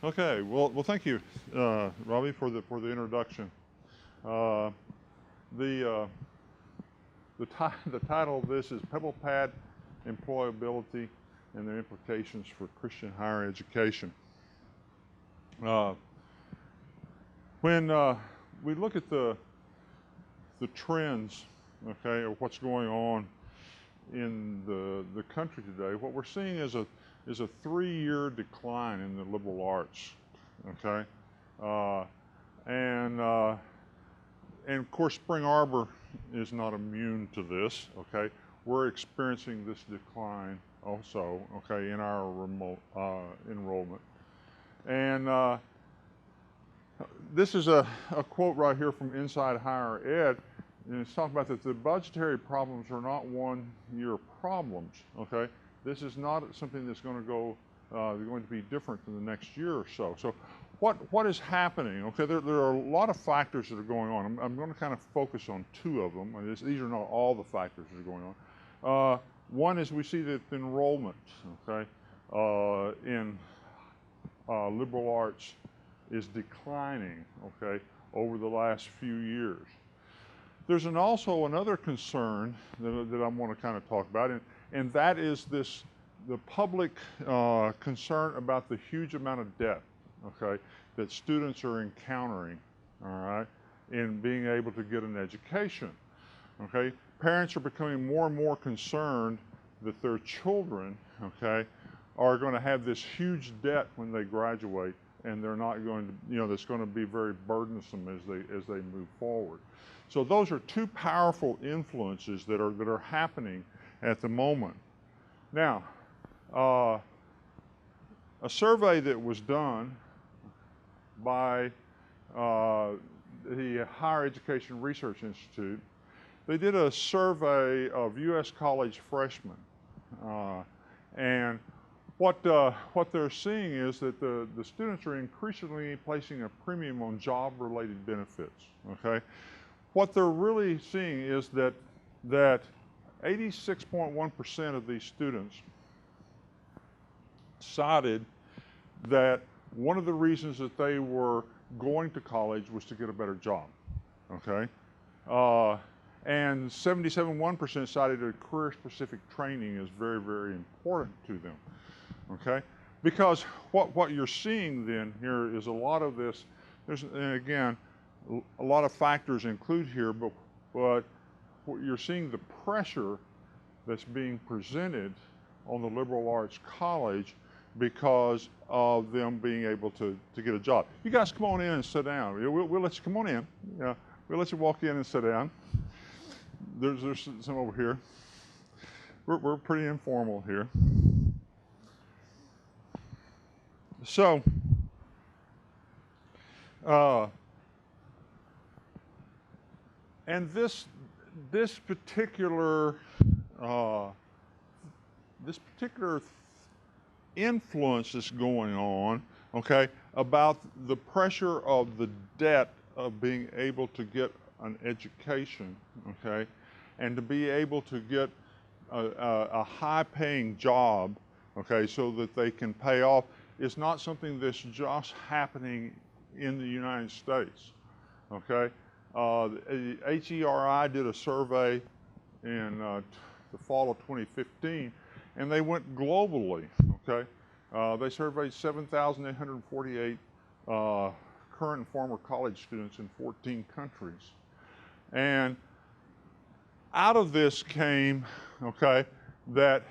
Okay, well, thank you, Robbie, for the introduction. Uh, the the title of this is PebblePad, Employability and Their Implications for Christian Higher Education. Uh, when we look at the trends, okay, of what's going on in the country today, what we're seeing is a 3-year decline in the liberal arts, okay, and of course Spring Arbor is not immune to this, okay. We're experiencing this decline also, okay, in our remote enrollment, and this is a quote right here from Inside Higher Ed. And it's talking about that the budgetary problems are not one-year problems, okay? This is not something that's going to be different in the next year or so. So what is happening? Okay, there are a lot of factors that are going on. I'm going to kind of focus on 2 of them. These are not all the factors that are going on. One is we see that the enrollment, okay, in liberal arts is declining, okay, over the last few years. There's also another concern that I want to kind of talk about, and that is the public concern about the huge amount of debt, okay, that students are encountering, all right, in being able to get an education, okay. Parents are becoming more and more concerned that their children, okay, are going to have this huge debt when they graduate, and they're not going to, that's going to be very burdensome as they move forward. So those are 2 powerful influences that are happening at the moment. Now, a survey that was done by the Higher Education Research Institute, they did a survey of U.S. college freshmen, and what they're seeing is that the students are increasingly placing a premium on job-related benefits, okay? What they're really seeing is that 86.1% of these students cited that one of the reasons that they were going to college was to get a better job, okay? And 77.1% cited that career-specific training is very, very important to them, okay? Because what you're seeing then here is a lot of this, and again, a lot of factors include here, but what you're seeing, the pressure that's being presented on the liberal arts college because of them being able to get a job. You guys come on in and sit down. We'll let you come on in. Yeah, we'll let you walk in and sit down. There's some over here. We're pretty informal here. So, and this particular influence that's going on, okay, about the pressure of the debt of being able to get an education, okay, and to be able to get a high-paying job, okay, so that they can pay off, is not something that's just happening in the United States, okay. HERI did a survey in the fall of 2015, and they went globally, okay. They surveyed 7,848 current and former college students in 14 countries. And out of this came, okay, that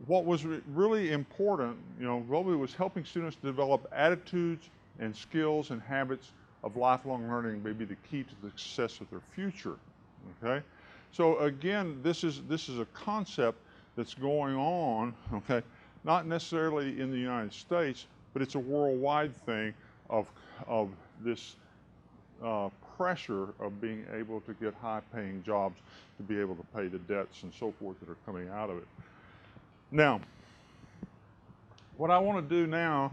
what was really important, globally, was helping students develop attitudes and skills and habits of lifelong learning may be the key to the success of their future, okay? So again, this is a concept that's going on, okay, not necessarily in the United States, but it's a worldwide thing of this pressure of being able to get high-paying jobs to be able to pay the debts and so forth that are coming out of it. Now, what I want to do now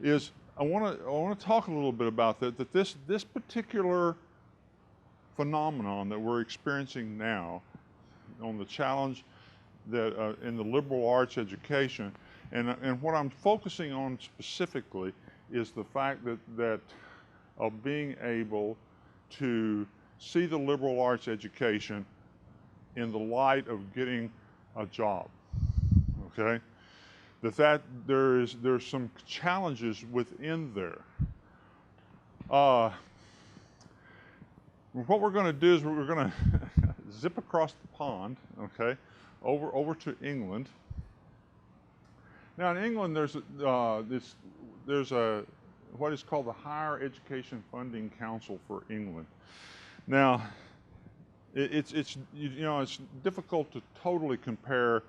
is I want to talk a little bit about that this particular phenomenon that we're experiencing now on the challenge that in the liberal arts education And what I'm focusing on specifically is the fact that of being able to see the liberal arts education in the light of getting a job, okay? There's some challenges within there. What we're going to do is we're going to zip across the pond, okay, over to England. Now in England, there's what is called the Higher Education Funding Council for England. Now, it's difficult to totally compare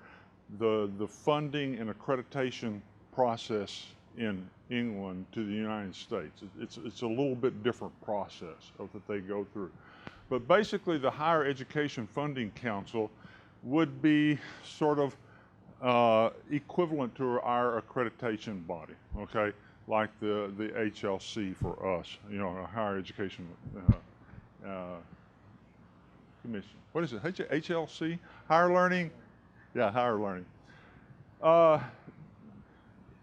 the funding and accreditation process in England to the United States. It's a little bit different process that they go through. But basically, the Higher Education Funding Council would be sort of equivalent to our accreditation body, okay? Like the HLC for us, a Higher Education Commission. What is it? HLC? Higher Learning? Yeah, Higher Learning.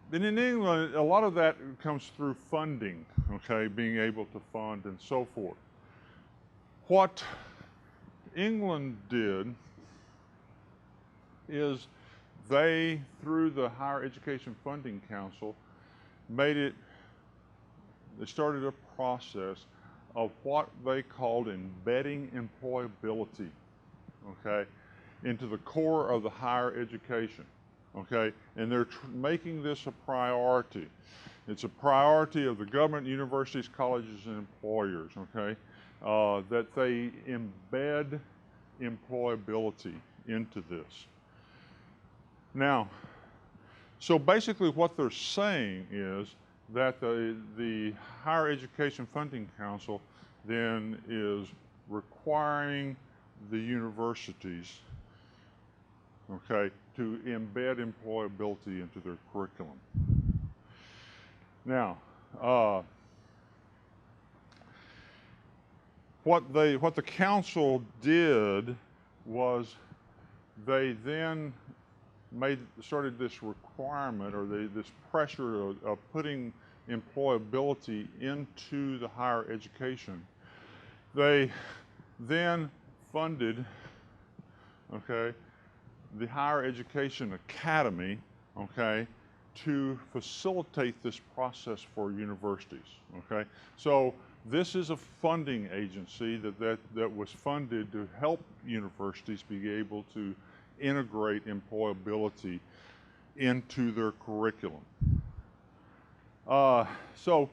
Then in England, a lot of that comes through funding, okay, being able to fund and so forth. What England did is they, through the Higher Education Funding Council, they started a process of what they called embedding employability, okay, into the core of the higher education, okay? And they're making this a priority. It's a priority of the government, universities, colleges, and employers, okay? That they embed employability into this. Now, so basically what they're saying is that the Higher Education Funding Council then is requiring the universities, okay, to embed employability into their curriculum. Now, what the council did was they then started this requirement or this pressure of putting employability into the higher education. They then funded, okay, the Higher Education Academy, okay, to facilitate this process for universities, okay? So this is a funding agency that was funded to help universities be able to integrate employability into their curriculum. So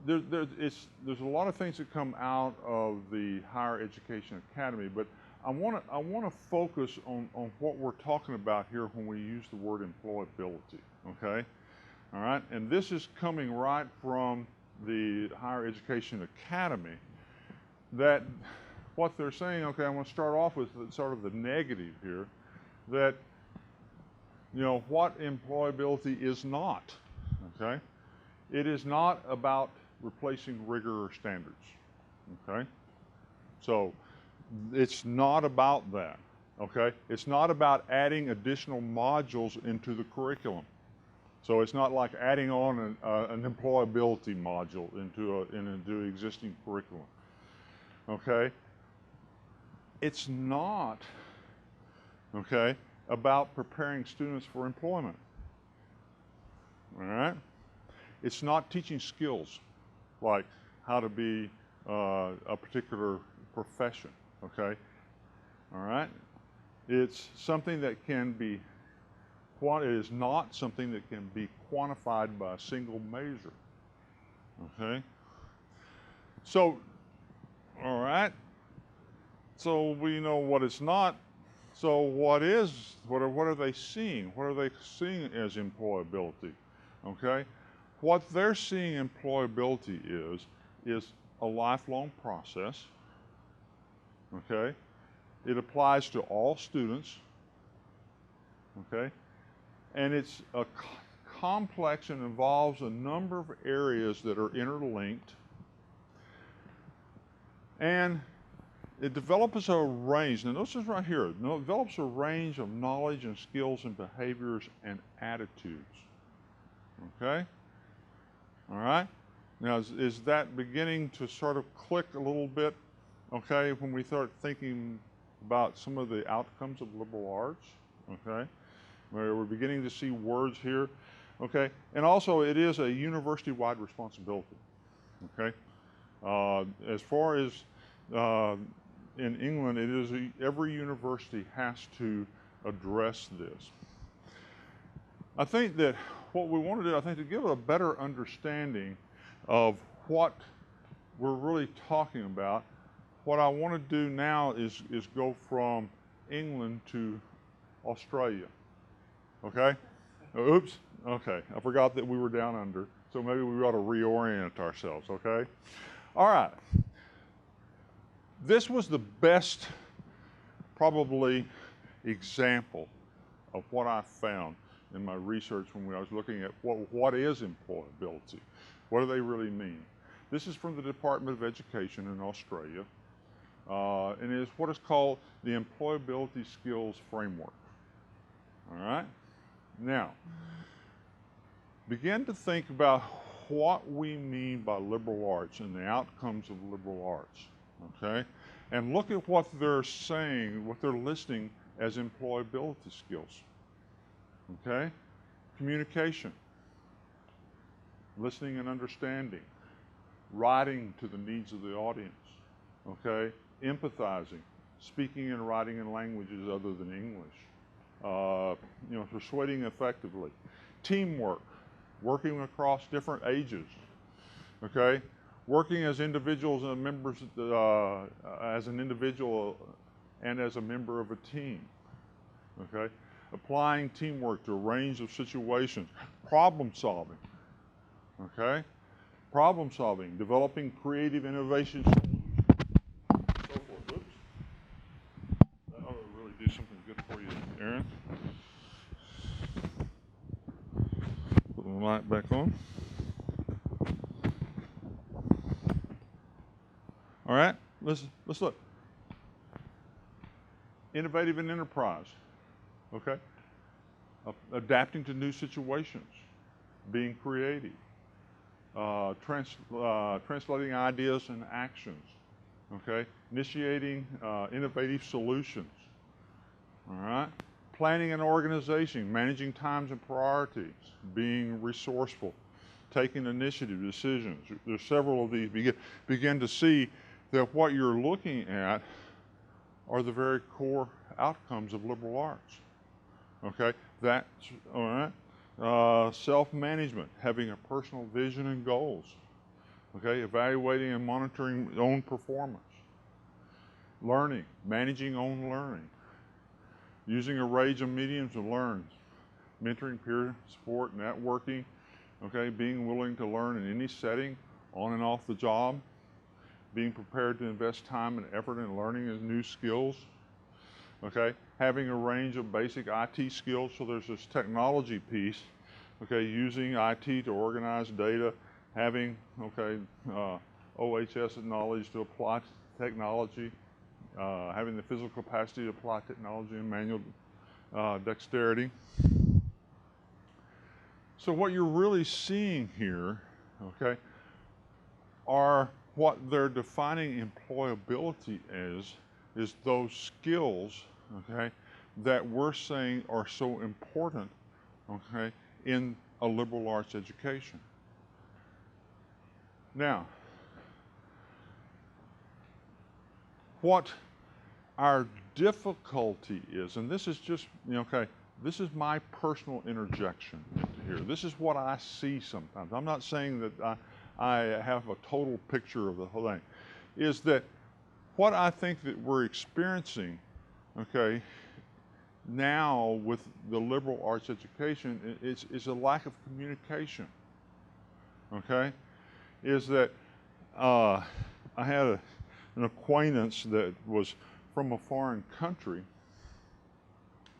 there's a lot of things that come out of the Higher Education Academy, but I want to focus on what we're talking about here when we use the word employability, okay? All right, and this is coming right from the Higher Education Academy, that what they're saying, okay, I'm going to start off with sort of the negative here, that, what employability is not, okay? It is not about replacing rigor or standards, okay? So it's not about that, okay? It's not about adding additional modules into the curriculum. So it's not like adding on an employability module into existing curriculum, okay? It's not, okay, about preparing students for employment, all right? It's not teaching skills like how to be a particular profession, okay? All right? It's something that can be, it is not something that can be quantified by a single measure, okay? So, all right, so we know what it's not. So what are they seeing? What are they seeing as employability, okay? What they're seeing employability is a lifelong process, okay? It applies to all students, okay? And it's a complex and involves a number of areas that are interlinked. And it develops a range, now notice this right here, it develops a range of knowledge and skills and behaviors and attitudes. Okay? All right? Now, is that beginning to sort of click a little bit, okay, when we start thinking about some of the outcomes of liberal arts, okay? We're beginning to see words here, okay? And also, it is a university-wide responsibility, okay? As far as in England, it is every university has to address this. I think that what we want to do, I think to give a better understanding of what we're really talking about, what I want to do now is go from England to Australia, okay? Oops, okay, I forgot that we were down under, so maybe we ought to reorient ourselves, okay? All right. This was the best, probably, example of what I found in my research when I was looking at what is employability? What do they really mean? This is from the Department of Education in Australia, and it is what is called the Employability Skills Framework. All right? Now, begin to think about what we mean by liberal arts and the outcomes of liberal arts, okay? And look at what they're saying, what they're listing as employability skills, okay? Communication, listening and understanding, writing to the needs of the audience, okay? Empathizing, speaking and writing in languages other than English, persuading effectively, teamwork, working across different ages, okay? Working as individuals and members, as an individual and as a member of a team, okay? Applying teamwork to a range of situations, problem solving, okay? Problem solving, developing creative innovation solutions, so forth. Oops. That ought to really do something good for you, Aaron. Put the light back on. All right, let's look. Innovative in enterprise, okay? Adapting to new situations, being creative, translating ideas and actions, okay? Initiating innovative solutions, all right? Planning and organization, managing times and priorities, being resourceful, taking initiative, decisions. There's several of these. Begin to see that what you're looking at are the very core outcomes of liberal arts, okay? That's, all right? Self-management, having a personal vision and goals, okay? Evaluating and monitoring own performance. Learning, managing own learning. Using a range of mediums to learn. Mentoring, peer support, networking, okay? Being willing to learn in any setting, on and off the job. Being prepared to invest time and effort in learning new skills, okay? Having a range of basic IT skills, so there's this technology piece, okay? Using IT to organize data, having, okay, OHS knowledge to apply technology, having the physical capacity to apply technology and manual dexterity. So what you're really seeing here, okay, are what they're defining employability as is those skills, okay, that we're saying are so important, okay, in a liberal arts education. Now, what our difficulty is, and this is just, okay, this is my personal interjection into here. This is what I see sometimes. I'm not saying that I have a total picture of the whole thing, is that what I think that we're experiencing, okay, now with the liberal arts education is a lack of communication, okay? Is that I had an acquaintance that was from a foreign country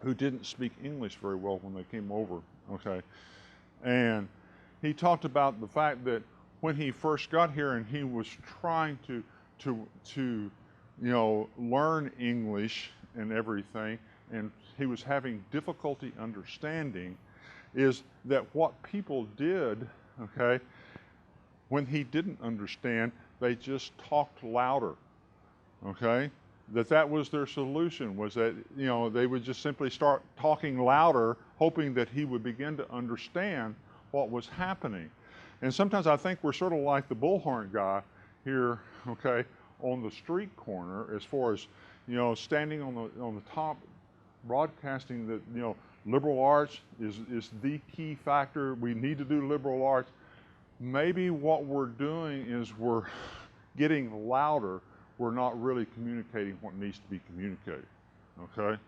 who didn't speak English very well when they came over, okay? And he talked about the fact that when he first got here and he was trying to learn English and everything, and he was having difficulty understanding, is that what people did, okay, when he didn't understand, they just talked louder, okay? That was their solution, was that, they would just simply start talking louder, hoping that he would begin to understand what was happening. And sometimes I think we're sort of like the bullhorn guy here, okay, on the street corner, as far as, standing on the top, broadcasting that, liberal arts is the key factor. We need to do liberal arts. Maybe what we're doing is we're getting louder. We're not really communicating what needs to be communicated, okay?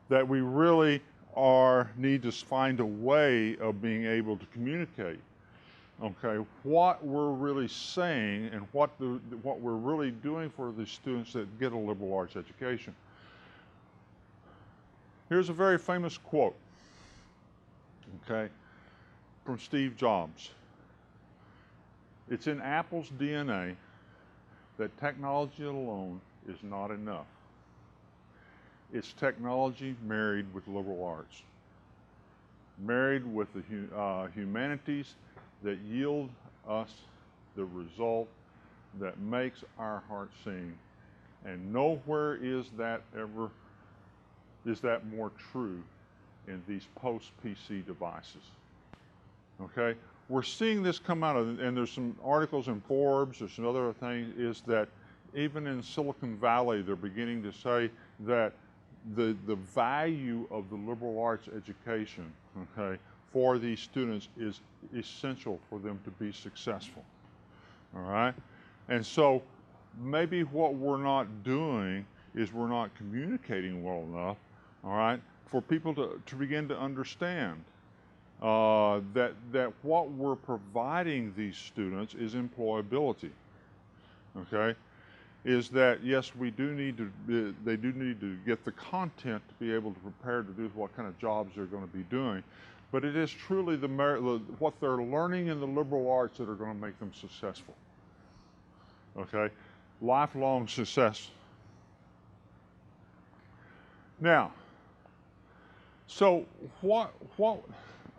That we really need to find a way of being able to communicate, okay, what we're really saying and what we're really doing for the students that get a liberal arts education. Here's a very famous quote, okay, from Steve Jobs. It's in Apple's DNA that technology alone is not enough. It's technology married with liberal arts, married with the humanities that yield us the result that makes our heart sing. And nowhere is that more true in these post-PC devices, okay? We're seeing this come out of, and there's some articles in Forbes, there's some other things, is that even in Silicon Valley, they're beginning to say that the value of the liberal arts education, okay, for these students is essential for them to be successful, all right? And so maybe what we're not doing is we're not communicating well enough, all right, for people to begin to understand that what we're providing these students is employability, okay? Is that, yes, they do need to get the content to be able to prepare to do what kind of jobs they're going to be doing, but it is truly what they're learning in the liberal arts that are going to make them successful, okay? Lifelong success. Now, so what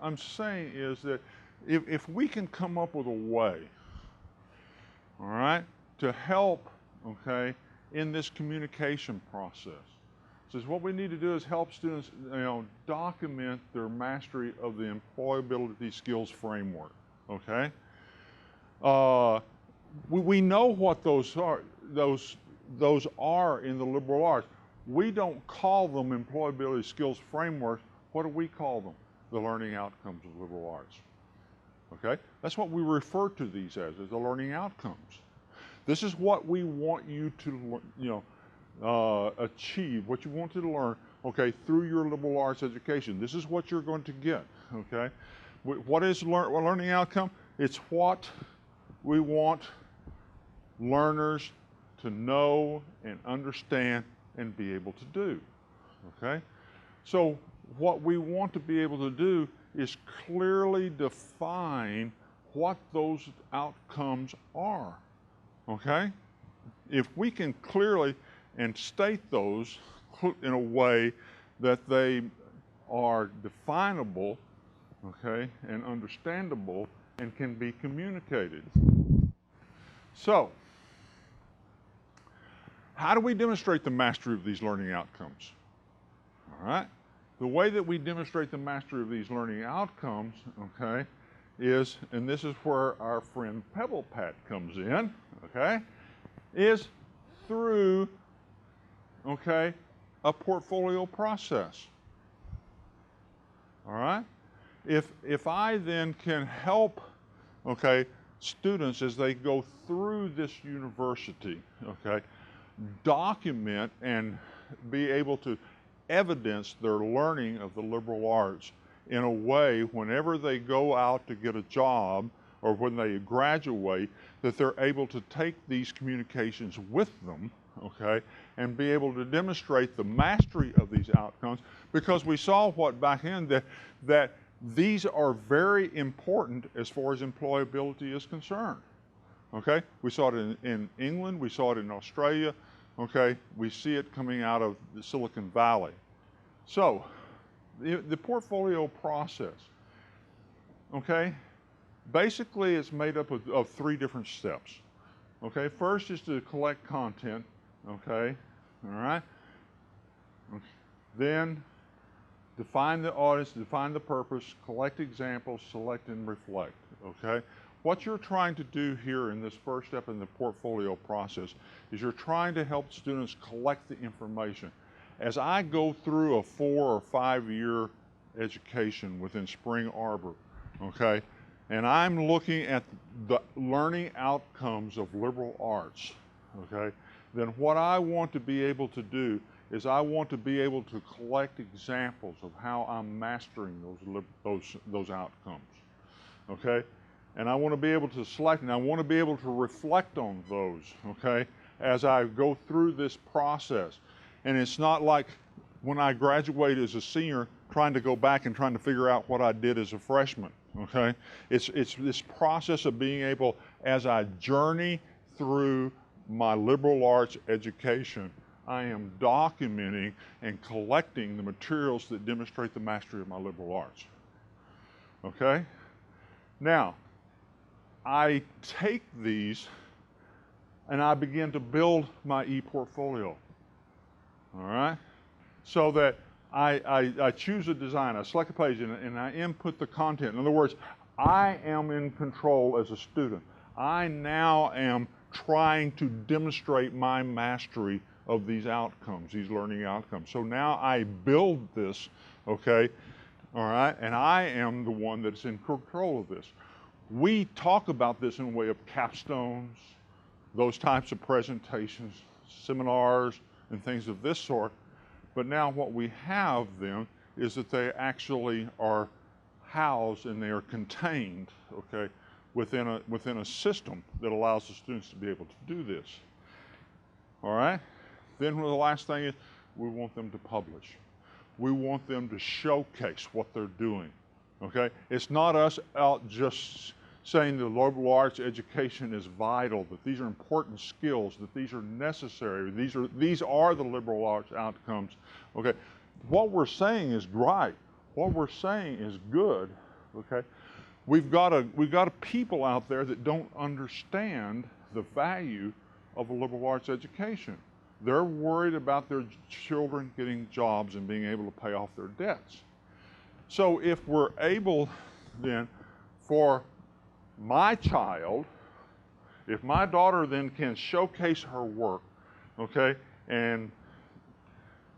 I'm saying is that if we can come up with a way, all right, to help, okay, in this communication process. So what we need to do is help students, document their mastery of the employability skills framework, okay? We know what those are in the liberal arts. We don't call them employability skills frameworks. What do we call them? The learning outcomes of liberal arts, okay? That's what we refer to these as the learning outcomes. This is what we want you to, achieve, what you want to learn, okay, through your liberal arts education. This is what you're going to get, okay? What is learning outcome? It's what we want learners to know and understand and be able to do, okay? So what we want to be able to do is clearly define what those outcomes are, okay? If we can clearly and state those in a way that they are definable, okay, and understandable and can be communicated. So, how do we demonstrate the mastery of these learning outcomes? All right? The way that we demonstrate the mastery of these learning outcomes, okay, is, and this is where our friend PebblePad comes in, okay, is through, okay, a portfolio process. All right? If I then can help, okay, students as they go through this university, okay, document and be able to evidence their learning of the liberal arts in a way whenever they go out to get a job or when they graduate, that they're able to take these communications with them, okay, and be able to demonstrate the mastery of these outcomes, because we saw what back in that these are very important as far as employability is concerned, okay? We saw it in England, we saw it in Australia, Okay, we see it coming out of the Silicon Valley. So, the portfolio process, okay, basically it's made up of 3 different steps. Okay, first is to collect content, okay, all right. Then define the audience, define the purpose, collect examples, select and reflect, okay? What you're trying to do here in this first step in the portfolio process is you're trying to help students collect the information. As I go through a 4 or 5 year education within Spring Arbor, okay, and I'm looking at the learning outcomes of liberal arts, okay, then what I want to be able to do is I want to be able to collect examples of how I'm mastering those outcomes, okay? And I want to be able to select, and I want to be able to reflect on those, okay, as I go through this process. And it's not like when I graduate as a senior trying to go back and trying to figure out what I did as a freshman, okay? It's this process of being able, as I journey through my liberal arts education, I am documenting and collecting the materials that demonstrate the mastery of my liberal arts, okay? Now, I take these and I begin to build my e-portfolio, all right? So that I choose a design, I select a page, and I input the content. In other words, I am in control as a student. I now am trying to demonstrate my mastery of these outcomes, these learning outcomes. So now I build this, okay, all right, and I am the one that's in control of this. We talk about this in a way of capstones, those types of presentations, seminars, and things of this sort. But now what we have then is that they actually are housed and they are contained, okay, within a system that allows the students to be able to do this. All right? Then the last thing is we want them to publish. We want them to showcase what they're doing, okay? It's not us out just saying the liberal arts education is vital, that these are important skills, that these are necessary, these are the liberal arts outcomes, okay? What we're saying is right. What we're saying is good, okay? We've got a people out there that don't understand the value of a liberal arts education. They're worried about their children getting jobs and being able to pay off their debts. So if we're able then for my child, if my daughter then can showcase her work, okay, and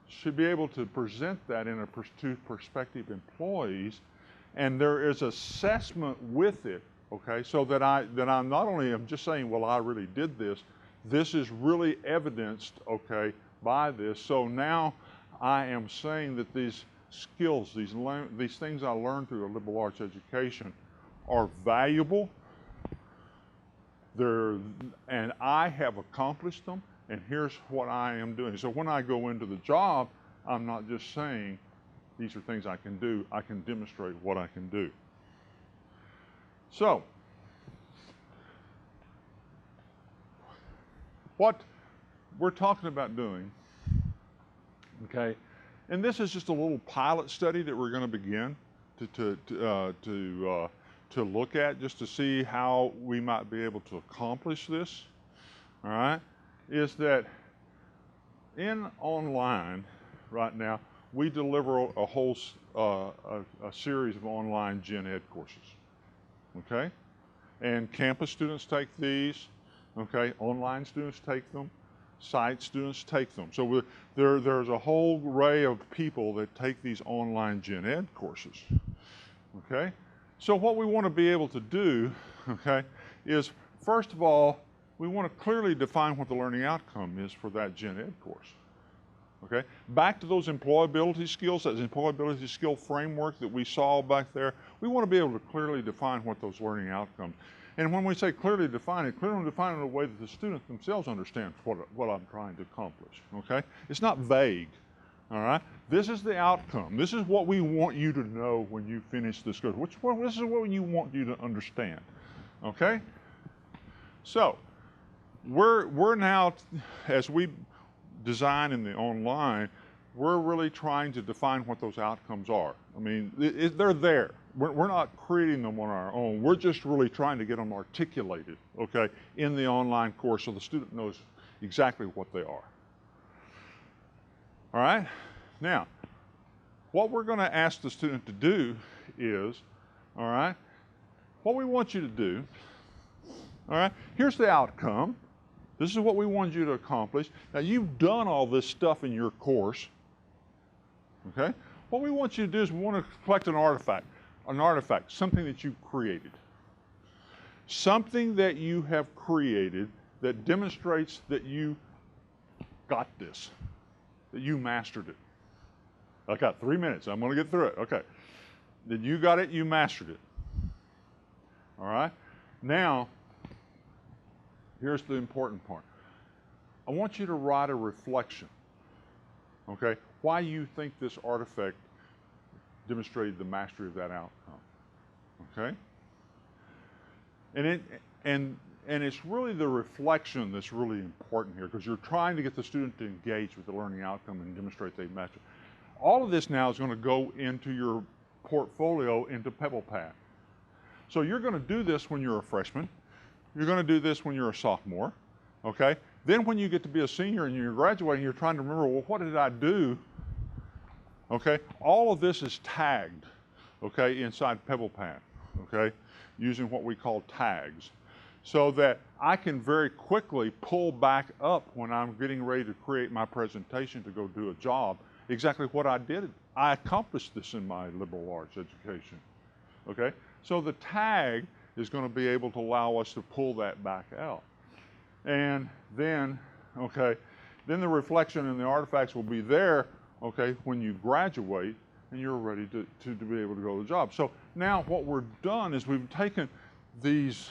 should be able to present that to prospective employees, and there is assessment with it, okay, so that I'm not only am just saying, well, I really did this, this is really evidenced, okay, by this. So now I am saying that these skills, these things I learned through a liberal arts education are valuable, and I have accomplished them, and here's what I am doing. So when I go into the job, I'm not just saying these are things I can do, I can demonstrate what I can do. So, what we're talking about doing, okay, and this is just a little pilot study that we're going to begin to look at, just to see how we might be able to accomplish this, all right, is that in online right now, we deliver a whole a series of online gen ed courses, okay? And campus students take these, okay? Online students take them, site students take them. So there's a whole array of people that take these online gen ed courses, okay? So what we want to be able to do, okay, is first of all, we want to clearly define what the learning outcome is for that gen ed course, okay? Back to those employability skills, that employability skill framework that we saw back there, we want to be able to clearly define what those learning outcomes. And when we say clearly define it in a way that the students themselves understand what I'm trying to accomplish, okay? It's not vague, all right? This is the outcome. This is what we want you to know when you finish this course. This is what you want you to understand, okay? So, we're now, as we design in the online, we're really trying to define what those outcomes are. I mean, they're there. We're not creating them on our own. We're just really trying to get them articulated, okay, in the online course so the student knows exactly what they are. All right? Now, what we're going to ask the student to do is, all right, what we want you to do, all right, here's the outcome. This is what we want you to accomplish. Now, you've done all this stuff in your course, okay? What we want you to do is we want to collect an artifact, something that you've created. Something that you have created that demonstrates that you got this, that you mastered it. I got 3 minutes, I'm going to get through it, okay. That you got it, you mastered it. All right? Now, here's the important part. I want you to write a reflection, okay? Why you think this artifact demonstrated the mastery of that outcome, okay? And it's really the reflection that's really important here because you're trying to get the student to engage with the learning outcome and demonstrate they've mastered. All of this now is going to go into your portfolio into PebblePad. So you're going to do this when you're a freshman. You're going to do this when you're a sophomore, okay? Then when you get to be a senior and you're graduating, you're trying to remember, well, what did I do? Okay, all of this is tagged, okay, inside PebblePad, okay, using what we call tags, so that I can very quickly pull back up when I'm getting ready to create my presentation to go do a job, exactly what I did. I accomplished this in my liberal arts education, okay? So the tag is going to be able to allow us to pull that back out. And then, okay, then the reflection and the artifacts will be there, okay, when you graduate and you're ready to be able to go to the job. So now what we've done is we've taken these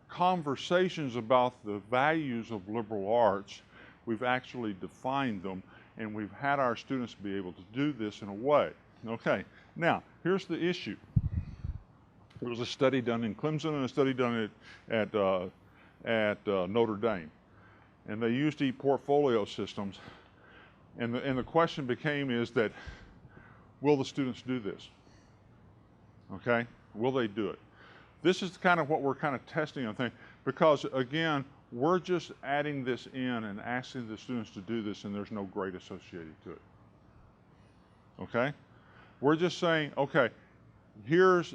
conversations about the values of liberal arts, we've actually defined them, and we've had our students be able to do this in a way. Okay, now here's the issue. There was a study done in Clemson and a study done at Notre Dame, and they used e-portfolio systems. And the question became is that, will the students do this? Okay, will they do it? This is kind of what we're kind of testing, I think, because again, we're just adding this in and asking the students to do this, and there's no grade associated to it. Okay, we're just saying, okay, here's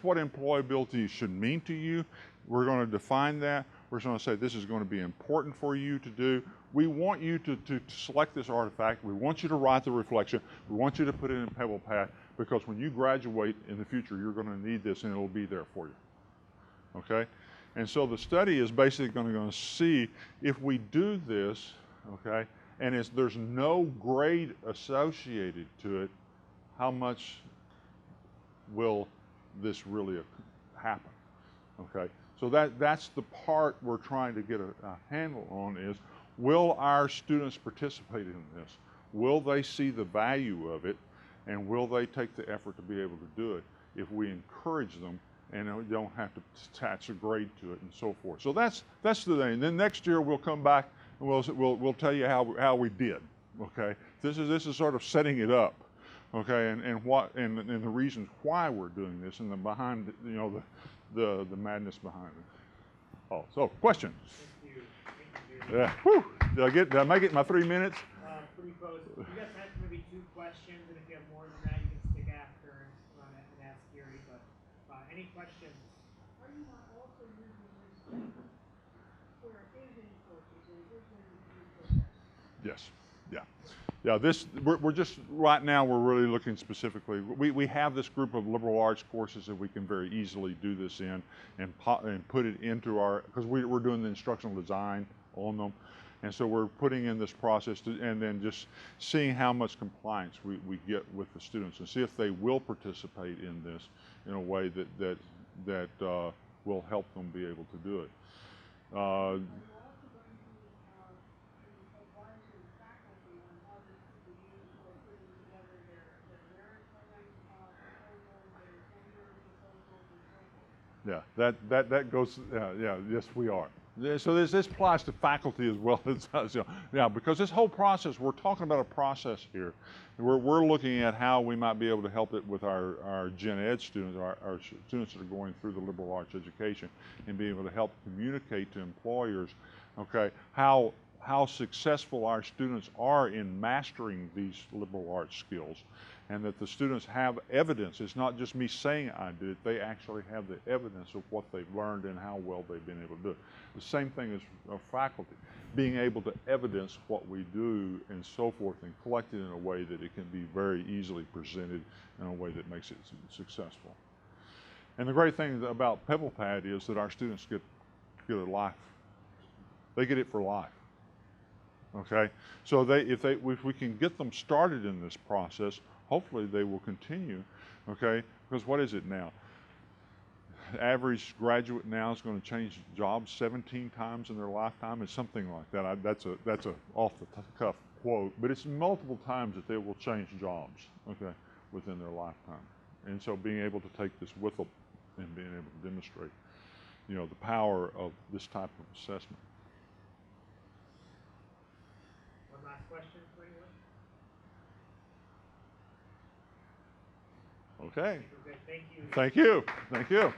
what employability should mean to you. We're going to define that. We're going to say this is going to be important for you to do. We want you to select this artifact. We want you to write the reflection. We want you to put it in PebblePad because when you graduate in the future, you're going to need this and it'll be there for you. Okay? And so the study is basically going to see if we do this, okay, and there's no grade associated to it, how much will this really happen? Okay? So that's the part we're trying to get a handle on is, will our students participate in this? Will they see the value of it? And will they take the effort to be able to do it if we encourage them and don't have to attach a grade to it and so forth? So that's the thing. And then next year we'll come back and we'll tell you how we did. Okay, this is sort of setting it up. Okay, and the reasons why we're doing this and the behind the madness behind it. Oh, so questions? Thank you. Yeah. Whew. Did I make it in my 3 minutes? Pretty close. You guys have maybe 2 questions, and if you have more than that, you can stick after and ask Gary. But any questions? Are you not also using this for Asian courses or Asian courses? Yes. Yeah. Yeah. We're just right now. We're really looking specifically. We have this group of liberal arts courses that we can very easily do this in and put it into our, because we're doing the instructional design on them. And so we're putting in this process and then just seeing how much compliance we get with the students and see if they will participate in this in a way that will help them be able to do it. Yeah, that goes, yeah, yes we are. Yeah, so this applies to faculty as well as us. Yeah, because this whole process, we're talking about a process here. We're looking at how we might be able to help it with our gen ed students, our students that are going through the liberal arts education, and be able to help communicate to employers, okay, how successful our students are in mastering these liberal arts skills, and that the students have evidence. It's not just me saying I did it, they actually have the evidence of what they've learned and how well they've been able to do it. The same thing as faculty, being able to evidence what we do and so forth and collect it in a way that it can be very easily presented in a way that makes it successful. And the great thing about PebblePad is that our students get a life. They get it for life. Okay, so if we can get them started in this process, hopefully they will continue. Okay, because what is it now? The average graduate now is going to change jobs 17 times in their lifetime. It's something like that. That's a off the cuff quote, but it's multiple times that they will change jobs. Okay, within their lifetime. And so being able to take this with them and being able to demonstrate, the power of this type of assessment. Last question for anyone? Okay. Okay, thank you. Thank you. Thank you.